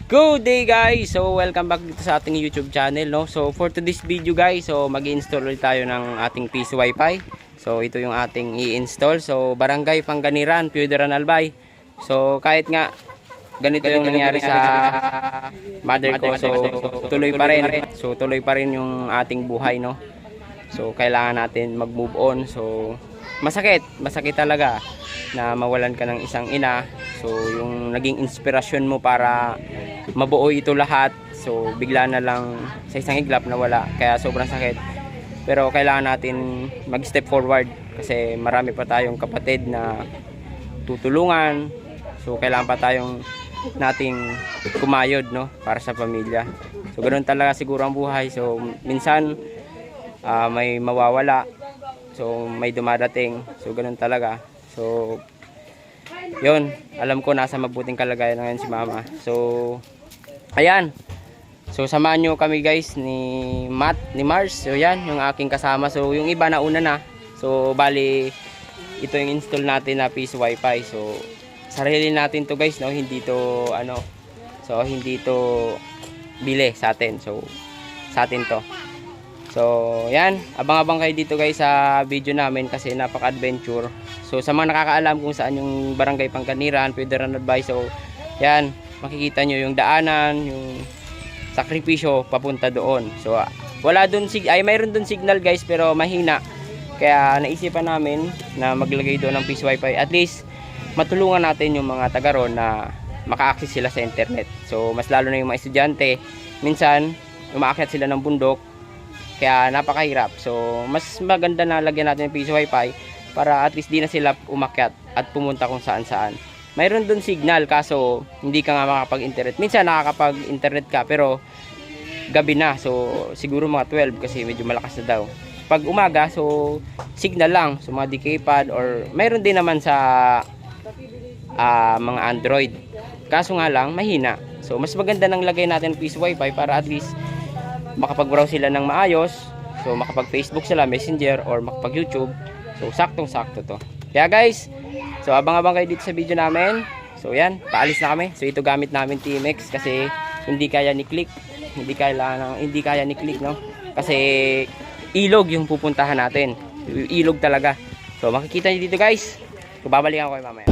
Good day guys! So welcome back dito sa ating YouTube channel, no? So for today's video guys, so mag-i-install ulit tayo ng ating PC Wi-Fi. So ito yung ating i-install. So Barangay Pangganiran, Puideran Albay. So kahit nga ganito yung nangyari sa mother ko, so tuloy pa rin. So tuloy pa rin yung ating buhay, no? So kailangan natin mag-move on. So masakit talaga na mawalan ka ng isang ina. So yung naging inspirasyon mo para mabuo ito lahat, so bigla na lang sa isang iglap na wala, kaya sobrang sakit. Pero kailangan natin mag-step forward kasi marami pa tayong kapatid na tutulungan. So kailangan pa tayong nating kumayod, no, para sa pamilya. So ganoon talaga siguro ang buhay. So minsan may mawawala, so may dumadating, so ganoon talaga. So yun, alam ko nasa mabuting kalagayan ngayon si mama. So ayan, so samahan nyo kami guys ni Matt, ni Mars. So yan, yung aking kasama. So yung iba na una na. So bali, ito yung install natin na PC Wi-Fi. So sarili natin to guys, no? Hindi to ano, so hindi to bili sa atin. So sa atin to. So yan, abang-abang kayo dito guys sa video namin kasi napaka-adventure. So sa mga nakakaalam kung saan yung Barangay Pangganiran, Puideran Albay, so yan, makikita nyo yung daanan, yung sakripisyo papunta doon. So wala doon mayroon doon signal guys, pero mahina. Kaya naisipan namin na maglagay doon ng PC Wi-Fi. At least matulungan natin yung mga taga roon na maka-access sila sa internet. So mas lalo na yung mga estudyante, minsan umaakyat sila ng bundok, kaya napakahirap. So mas maganda na lagyan natin ng PC Wi-Fi para at least di na sila umakyat at pumunta kung saan saan. Mayroon doon signal, kaso hindi ka nga makapag-internet. Minsan nakakapag-internet ka pero gabi na, so siguro mga 12 kasi medyo malakas na daw. Pag umaga, so signal lang, so mga DK pad, or mayroon din naman sa mga Android. Kaso nga lang mahina. So mas maganda nang lagay natin ng PC Wi-Fi para at least makapag-browse sila ng maayos. So makapag-Facebook sila, Messenger, or makapag-YouTube. So saktong-sakto to. Kaya guys, so abang-abang kayo dito sa video namin. So yan, paalis na kami. So ito gamit namin TMX kasi hindi kaya ni Click. Hindi kaya ni Click, no? Kasi ilog yung pupuntahan natin. Ilog talaga. So makikita niyo dito guys. So babalikan ko kayo mamaya.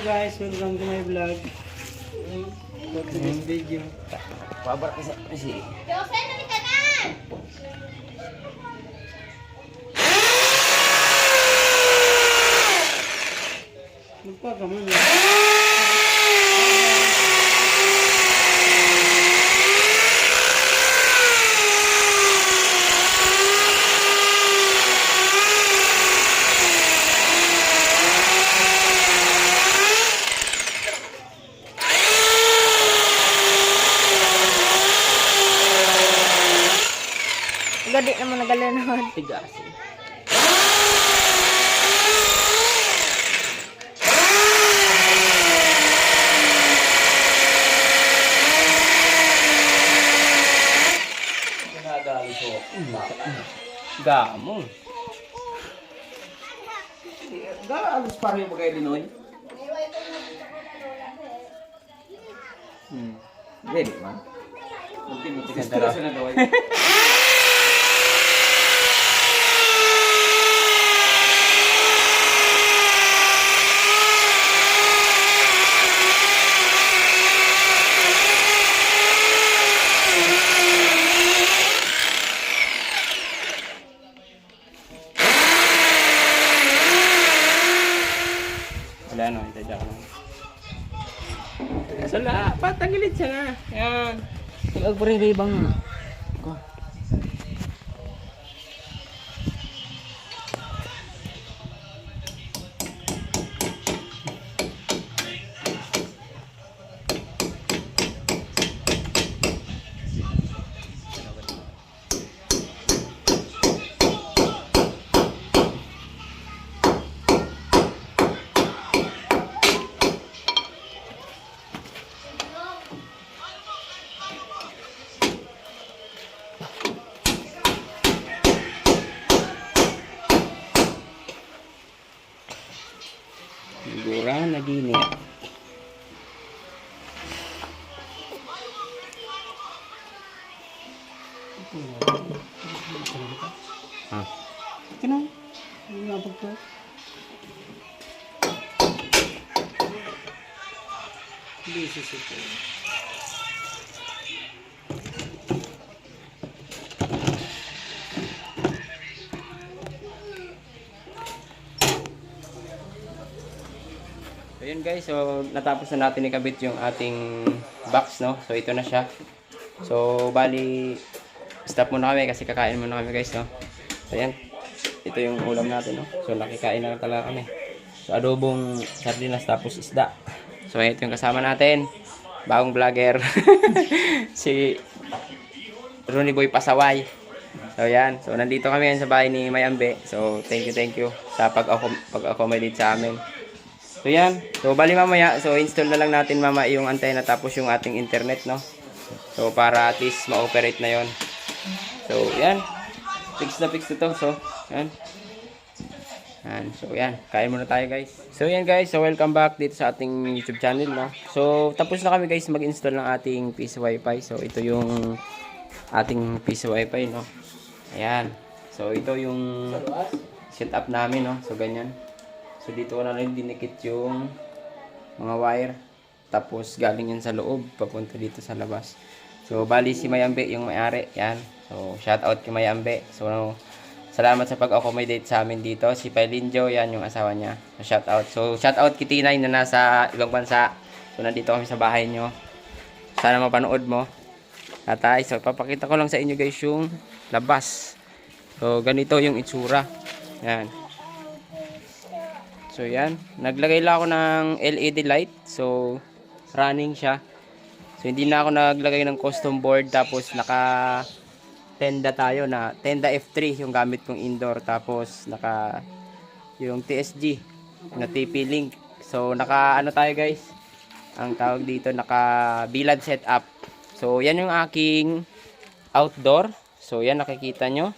guys, welcome to my vlog. For today's video. Pabar kasi si Jose, nalika na! Magpagaman na. Gadi naman nagalanod. tigas. Nagagali ko. Gamo. Galos pa rin mo kayo dinoy. Ready man. Magtimuti ka na daw. Wala no, ito dyan ka lang. Sala, patangilid siya na. Yan. Mag-pre-ribang. Ko. Sigura na din eh. Ah. Ito na. Hindi nga pagpa. Hindi sisip. So yun guys, so natapos na natin ikabit yung ating box, no? So ito na siya. So bali, stop muna kami kasi kakain muna kami guys, no? So yan, ito yung ulam natin, no? So nakikain na talaga kami. So adobong sardinas tapos isda. So ito yung kasama natin, bagong vlogger. Si Ronnie Boy Pasaway. So yan, so nandito kami yan sa bahay ni Mayambe. So thank you sa pag-accommodate sa amin. So yan, so bali mamaya, so install na lang natin mama yung antena tapos yung ating internet, no? So para at least ma-operate na yon. So yan, fix na to, so yan. Yan, so yan, kain muna tayo guys. So yan guys, so welcome back dito sa ating YouTube channel, no? So tapos na kami guys mag-install ng ating PC Wi-Fi. So ito yung ating PC Wi-Fi, no? Ayan, so ito yung setup namin, no? So ganyan. So dito ko na rin dinikit yung mga wire. Tapos galing yan sa loob, papunta dito sa labas. So bali si Mayambe yung may-ari. Yan. So shout out kay Mayambe. So salamat sa pag-accommodate sa amin dito. Si Pailinjo, yan yung asawa niya. So shout out. So shout out kay Tinay na nasa ibang bansa. So nandito kami sa bahay nyo. Sana mapanood mo. Tatay, so papakita ko lang sa inyo guys yung labas. So ganito yung itsura. Yan. So yan, naglagay lang ako ng LED light. So running siya. So hindi na ako naglagay ng custom board, tapos naka tenda tayo na tenda F3 yung gamit kong indoor, tapos naka yung TSG na TP Link. So naka ano tayo guys, ang tawag dito, naka bilad setup. So yan yung aking outdoor. So yan nakikita nyo.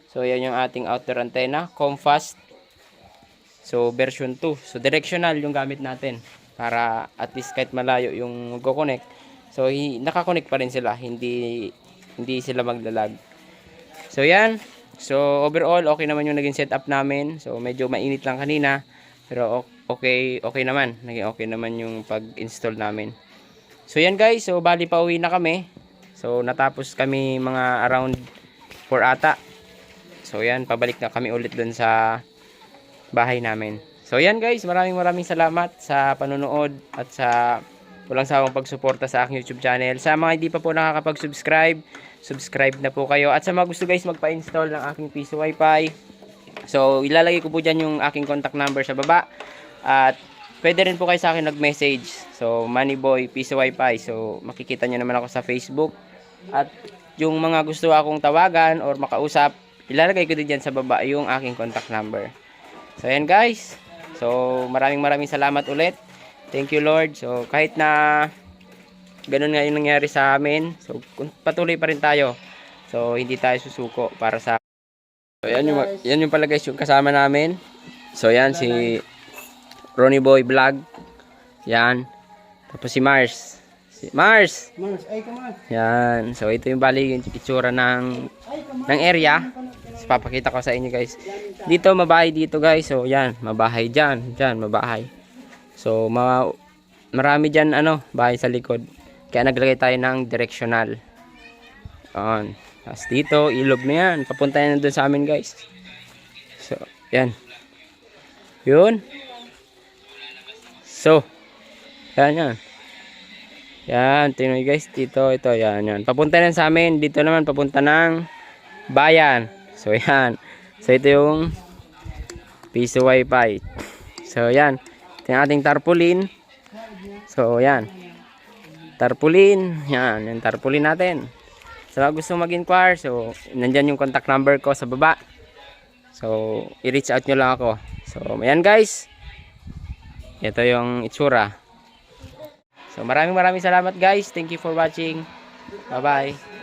So yan yung ating outdoor antenna, Comfast. So version 2. So directional yung gamit natin para at least kahit malayo yung magko-connect. So naka-connect pa rin sila, hindi sila maglalag. So yan. So overall okay naman yung naging setup namin. So medyo mainit lang kanina, pero okay naman. Naging okay naman yung pag-install namin. So yan guys, so bali pa uwi na kami. So natapos kami mga around 4 ata. So yan, pabalik na kami ulit dun sa bahay namin. So yan guys, maraming salamat sa panonood at sa walang sawang pagsuporta sa aking YouTube channel. Sa mga hindi pa po nakakapag-subscribe, subscribe na po kayo. At sa mga gusto guys magpa-install ng aking piso wifi, so ilalagay ko po dyan yung aking contact number sa baba. At pwede rin po kayo sa akin nag-message. So Moneyboy Piso Wifi. So makikita nyo naman ako sa Facebook. At yung mga gusto akong tawagan or makausap, ilalagay ko din dyan sa baba yung aking contact number. So ayan guys. So maraming salamat ulit. Thank you Lord. So kahit na ganun nga yung nangyari sa amin, so patuloy pa rin tayo. So hindi tayo susuko para sa... So yan yung pala guys yung kasama namin. So yan si Ronnie Boy Vlog. Yan. Tapos si Mars. Mars, ay come on. yan. So ito yung bali yung itsura ng area. So, papakita ko sa inyo guys. Dito mabahay dito guys. So yan, mabahay diyan, mabahay. So marami diyan bahay sa likod. Kaya naglagay tayo ng directional. Yan. Tapos dito ilog na yan. Papunta yan doon sa amin guys. So yan. Yun. So yan. Yan, tingnan nyo guys, dito, ito, yan. Papunta na sa amin, dito naman, papunta ng bayan. So, yan. So, ito yung piso wifi. So, yan. Ito yung ating tarpaulin. So, yan. Tarpaulin. Yan, yung tarpaulin natin. So, gusto mag-inquire, so, nandyan yung contact number ko sa baba. So, i-reach out nyo lang ako. So, yan guys. Ito yung itsura. So maraming salamat guys. Thank you for watching. Bye bye.